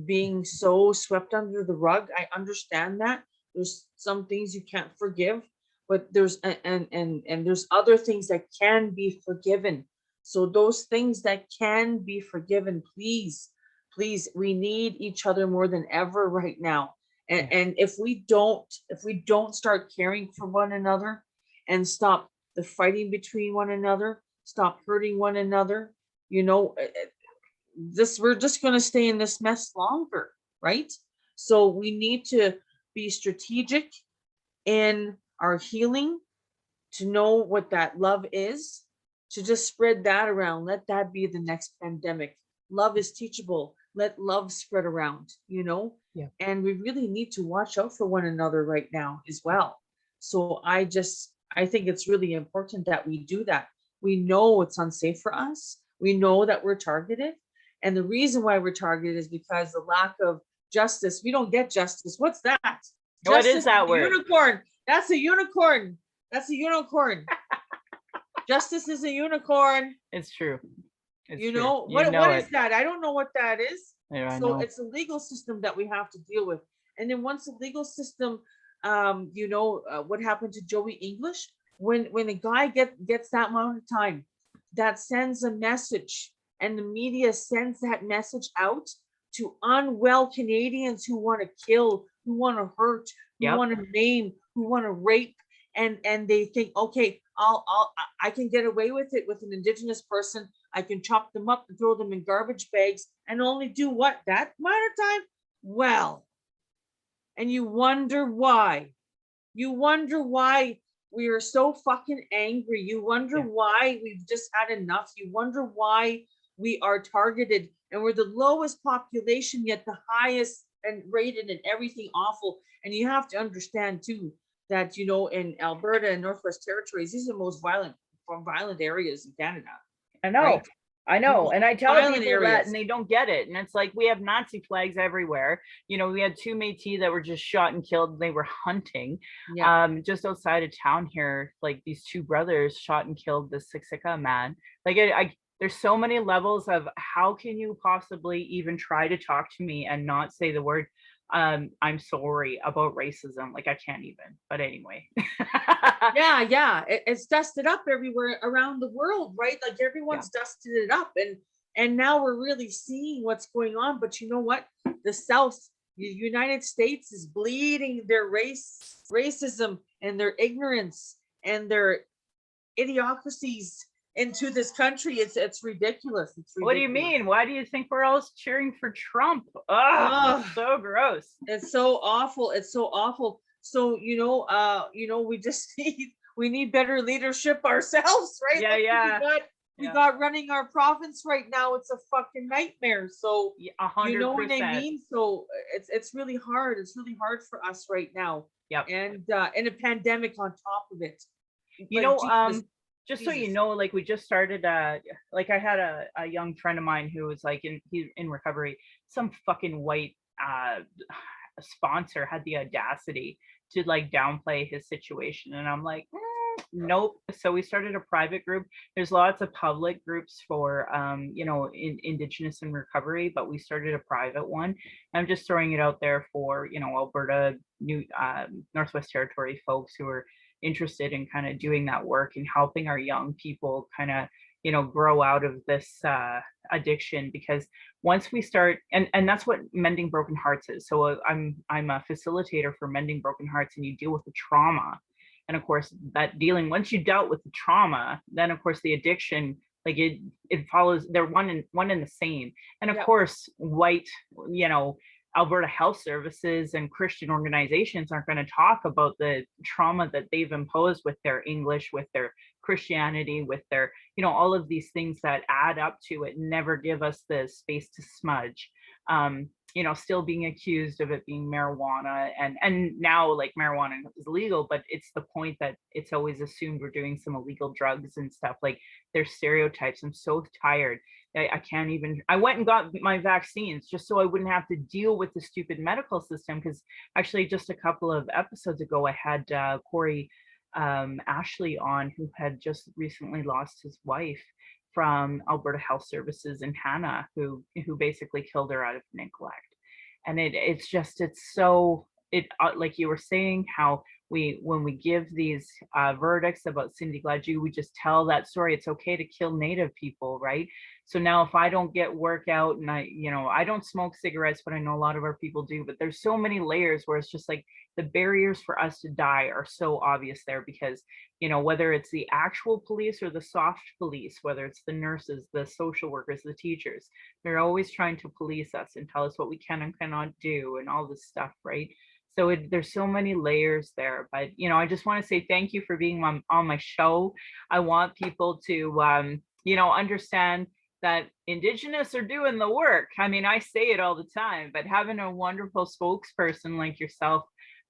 being so swept under the rug. I understand that there's some things you can't forgive, but there's and there's other things that can be forgiven. So those things that can be forgiven, please, please, we need each other more than ever right now. And, Yeah. and if we don't start caring for one another and stop the fighting between one another, stop hurting one another, you know, we're just going to stay in this mess longer, right? So we need to be strategic in our healing, to know what that love is, to just spread that around. Let that be the next pandemic. Love is teachable. Let love spread around, you know? Yeah. And we really need to watch out for one another right now as well. So I think it's really important that we do that. We know it's unsafe for us. We know that we're targeted. And the reason why we're targeted is because the lack of justice. We don't get justice. What's that? What Justice is that word? Unicorn. That's a unicorn. That's a unicorn. Justice is a unicorn. It's true. It's You true. know, You know what it. is that? I don't know what that is. Yeah, I So know. it's a legal system that we have to deal with. And then once the legal system, you know, what happened to Joey English? When a guy gets that amount of time, that sends a message, and the media sends that message out to unwell Canadians who want to kill, who want to hurt, who Yep. want to maim, who want to rape, and they think, okay, I can get away with it with an Indigenous person. I can chop them up and throw them in garbage bags and only do what, that amount of time? Well, and you wonder why. You wonder why we are so fucking angry. You wonder Yeah. why we've just had enough. You wonder why we are targeted, and we're the lowest population yet the highest and rated and everything awful. And you have to understand too that, you know, in Alberta and Northwest Territories, these are the most violent areas in Canada. I know. Right? I know. And I tell Violent people that areas. and they don't get it. And it's like we have Nazi flags everywhere. You know, we had two Métis that were just shot and killed. They were hunting. Yeah. Just outside of town here, like these two brothers shot and killed this Siksika man. Like I there's so many levels of how can you possibly even try to talk to me and not say the word I'm sorry about racism. Like I can't even. But anyway. Yeah. It's dusted up everywhere around the world, right? Like everyone's dusted it up, and now we're really seeing what's going on. But you know what? The South, the United States, is bleeding their racism and their ignorance and their idiocracies into this country. It's ridiculous. It's ridiculous. What do you mean? Why do you think we're all cheering for Trump? Ugh. It's so gross. It's so awful. It's so awful. So, you know, we just need better leadership ourselves, right? Yeah, Like, yeah. we got running our province right now. It's a fucking nightmare. So, Yeah, you know 100%. what I mean? So it's really hard. It's really hard for us right now. Yep. And a pandemic on top of it. You Like, know, Jesus, just so you Jesus. know, like we just started like I had a young friend of mine who was like he's in recovery. Some fucking white sponsor had the audacity to like downplay his situation, and I'm like, nope. So we started a private group. There's lots of public groups for you know, Indigenous in recovery, but we started a private one. I'm just throwing it out there for, you know, Alberta, Northwest Territory folks who are interested in kind of doing that work and helping our young people kind of, grow out of this addiction. Because once we start, and that's what Mending Broken Hearts is. So I'm a facilitator for Mending Broken Hearts, and you deal with the trauma. And of course, that dealing, once you dealt with the trauma, then of course the addiction, like it follows, they're one and the same. And of Yep. course, white, Alberta Health Services and Christian organizations aren't going to talk about the trauma that they've imposed with their English, with their Christianity, with their, all of these things that add up to it, never give us the space to smudge. Still being accused of it being marijuana, and now like marijuana is legal, but it's the point that it's always assumed we're doing some illegal drugs and stuff. Like, there's stereotypes. I'm so tired. I can't even, I went and got my vaccines just so I wouldn't have to deal with the stupid medical system. Because actually just a couple of episodes ago, I had Corey Ashley on, who had just recently lost his wife from Alberta Health Services, and Hannah, who basically killed her out of neglect. And it's so, like you were saying, how when we give these verdicts about Cindy Gladue, we just tell that story. It's okay to kill Native people, right? So now if I don't get work out, and I don't smoke cigarettes, but I know a lot of our people do, but there's so many layers where it's just like the barriers for us to die are so obvious there. Because whether it's the actual police or the soft police, whether it's the nurses, the social workers, the teachers, they're always trying to police us and tell us what we can and cannot do and all this stuff, right? So there's so many layers there. But I just want to say thank you for being on my show. I want people to understand that Indigenous are doing the work. I mean, I say it all the time, but having a wonderful spokesperson like yourself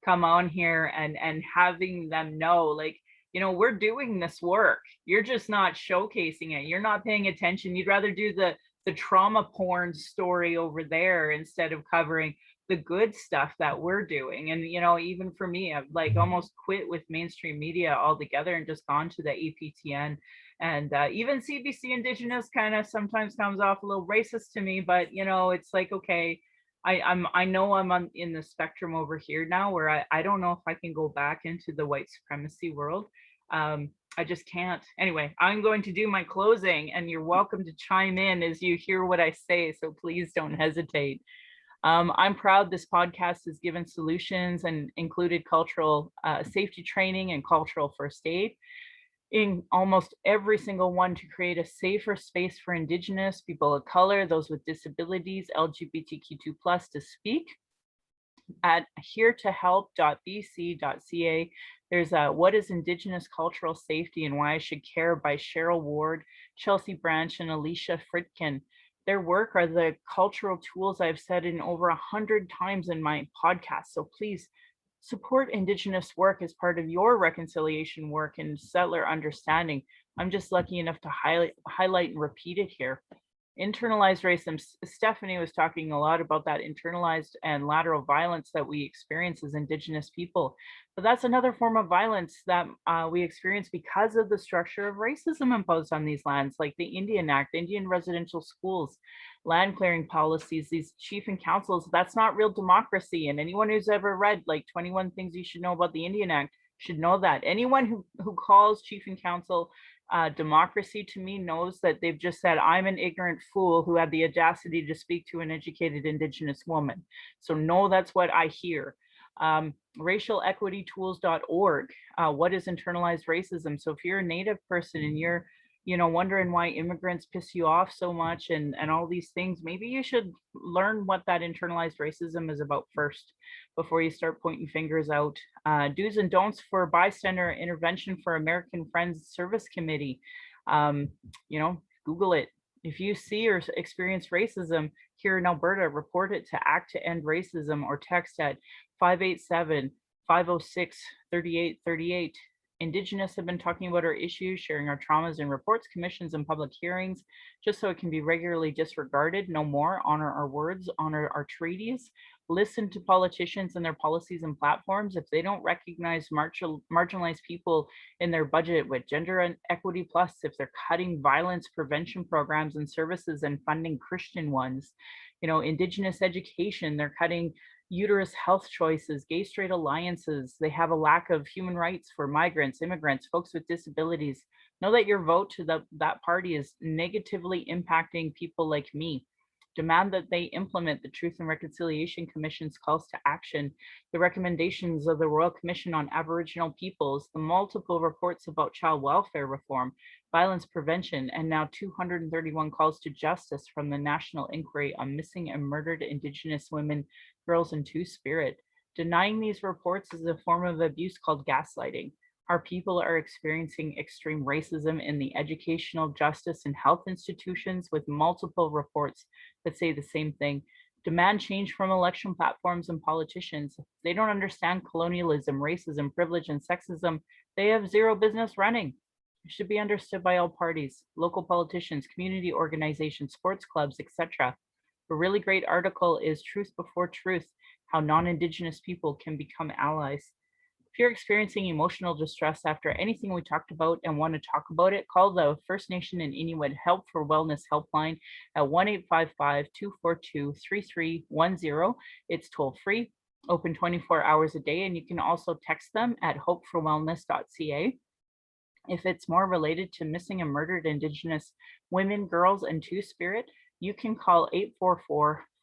come on here and having them know, like, we're doing this work. You're just not showcasing it. You're not paying attention. You'd rather do the trauma porn story over there instead of covering the good stuff that we're doing. And even for me, I've like almost quit with mainstream media altogether and just gone to the APTN. And even CBC Indigenous kind of sometimes comes off a little racist to me, but it's like, okay, I know I'm in the spectrum over here now, where I don't know if I can go back into the white supremacy world. I just can't. Anyway, I'm going to do my closing, and you're welcome to chime in as you hear what I say, so please don't hesitate. I'm proud this podcast has given solutions and included cultural safety training and cultural first aid in almost every single one, to create a safer space for Indigenous, people of color, those with disabilities, LGBTQ2+ to speak. At heretohelp.bc.ca, there's a What is Indigenous Cultural Safety and Why I Should Care by Cheryl Ward, Chelsea Branch, and Alicia Fritkin. Their work are the cultural tools I've said in over 100 times in my podcast. So please support Indigenous work as part of your reconciliation work and settler understanding. I'm just lucky enough to highlight and repeat it here. Internalized racism. Stephanie was talking a lot about that internalized and lateral violence that we experience as Indigenous people. But that's another form of violence that we experience because of the structure of racism imposed on these lands, like the Indian Act, Indian residential schools, land clearing policies, these chief and councils. That's not real democracy. And anyone who's ever read like 21 Things You Should Know About the Indian Act should know that. Anyone who calls chief and council democracy to me knows that they've just said, I'm an ignorant fool who had the audacity to speak to an educated Indigenous woman. So no, that's what I hear. Racialequitytools.org. What is internalized racism? So if you're a Native person and you're wondering why immigrants piss you off so much and all these things, maybe you should learn what that internalized racism is about first before you start pointing fingers out. Do's and don'ts for bystander intervention for American Friends Service Committee. Google it. If you see or experience racism here in Alberta, report it to Act to End Racism or text at 587-506-3838. Indigenous have been talking about our issues, sharing our traumas in reports, commissions, and public hearings, just so it can be regularly disregarded. No more. Honor our words, honor our treaties, listen to politicians and their policies and platforms. If they don't recognize marginalized people in their budget with Gender and Equity Plus, if they're cutting violence prevention programs and services and funding Christian ones, Indigenous education, they're cutting uterus health choices, gay straight alliances. They have a lack of human rights for migrants, immigrants, folks with disabilities. Know that your vote to that party is negatively impacting people like me. Demand that they implement the Truth and Reconciliation Commission's calls to action, the recommendations of the Royal Commission on Aboriginal Peoples, the multiple reports about child welfare reform, violence prevention, and now 231 calls to justice from the National Inquiry on Missing and Murdered Indigenous Women, Girls, and Two-Spirit. Denying these reports is a form of abuse called gaslighting. Our people are experiencing extreme racism in the educational, justice, and health institutions with multiple reports that say the same thing. Demand change from election platforms and politicians. If they don't understand colonialism, racism, privilege, and sexism, they have zero business running. It should be understood by all parties, local politicians, community organizations, sports clubs, etc. A really great article is Truth Before Truth, How Non-Indigenous People Can Become Allies. If you're experiencing emotional distress after anything we talked about and want to talk about it, call the First Nation and Inuit Help for Wellness helpline at 1-855-242-3310. It's toll free, open 24 hours a day, and you can also text them at hopeforwellness.ca. If it's more related to missing and murdered Indigenous women, girls, and Two-Spirit, you can call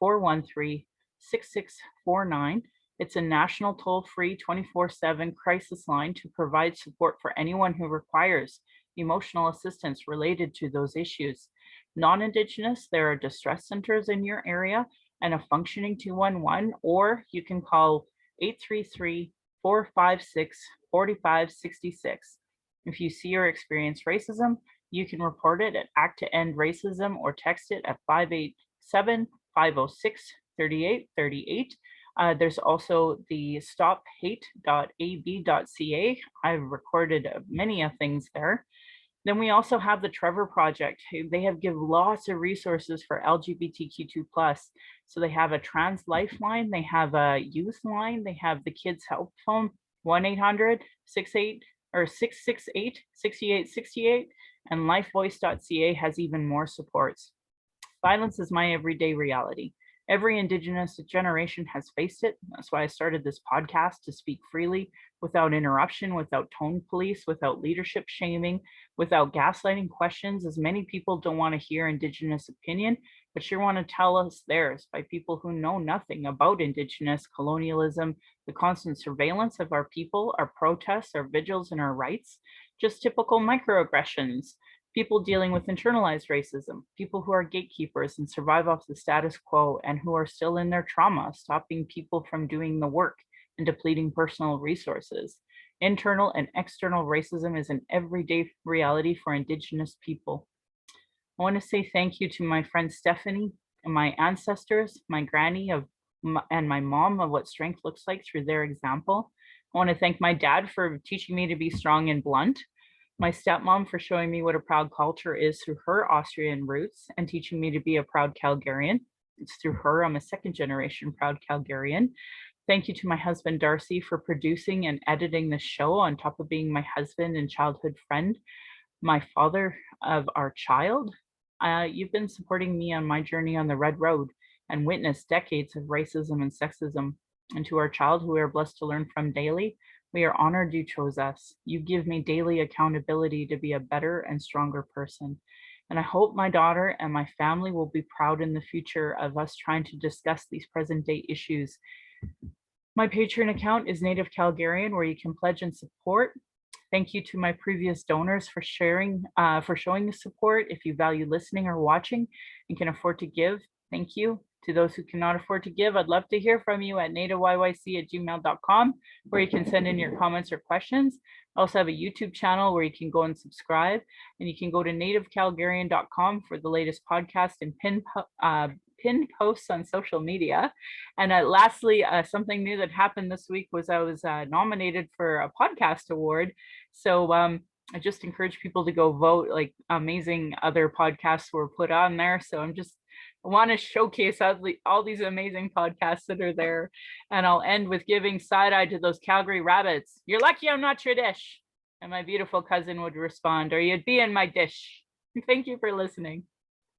844-413-6649. It's a national toll-free 24/7 crisis line to provide support for anyone who requires emotional assistance related to those issues. Non-Indigenous, there are distress centers in your area and a functioning 211, or you can call 833-456-4566. If you see or experience racism, you can report it at Act to End Racism or text it at 587-506-3838. There's also the stophate.ab.ca. I've recorded many things there. Then we also have the Trevor Project. They have given lots of resources for LGBTQ2+. So they have a trans lifeline, they have a youth line, they have the kids help phone, 1-800-668-6868, and lifevoice.ca has even more supports. Violence is my everyday reality. Every Indigenous generation has faced it. That's why I started this podcast, to speak freely, without interruption, without tone police, without leadership shaming, without gaslighting questions, as many people don't want to hear Indigenous opinion, but sure want to tell us theirs by people who know nothing about Indigenous colonialism, the constant surveillance of our people, our protests, our vigils, and our rights, just typical microaggressions. People dealing with internalized racism, people who are gatekeepers and survive off the status quo and who are still in their trauma, stopping people from doing the work and depleting personal resources. Internal and external racism is an everyday reality for Indigenous people. I want to say thank you to my friend Stephanie and my ancestors, my granny and my mom, of what strength looks like through their example. I want to thank my dad for teaching me to be strong and blunt, my stepmom for showing me what a proud culture is through her Austrian roots and teaching me to be a proud Calgarian. It's through her I'm a second generation proud Calgarian. Thank you to my husband Darcy for producing and editing this show, on top of being my husband and childhood friend, my father of our child. You've been supporting me on my journey on the Red Road and witnessed decades of racism and sexism. And to our child, who we are blessed to learn from daily, we are honored you chose us. You give me daily accountability to be a better and stronger person. And I hope my daughter and my family will be proud in the future of us trying to discuss these present day issues. My Patreon account is Native Calgarian, where you can pledge and support. Thank you to my previous donors for showing the support. If you value listening or watching and can afford to give, thank you. To those who cannot afford to give, I'd love to hear from you at nativeyyc@gmail.com, where you can send in your comments or questions. I also have a YouTube channel where you can go and subscribe, and you can go to nativecalgarian.com for the latest podcast and pinned posts on social media. And lastly, something new that happened this week was I was nominated for a podcast award. So I just encourage people to go vote. Like, amazing other podcasts were put on there. So I want to showcase all these amazing podcasts that are there. And I'll end with giving side eye to those Calgary rabbits. You're lucky I'm not your dish. And my beautiful cousin would respond, or you'd be in my dish. Thank you for listening.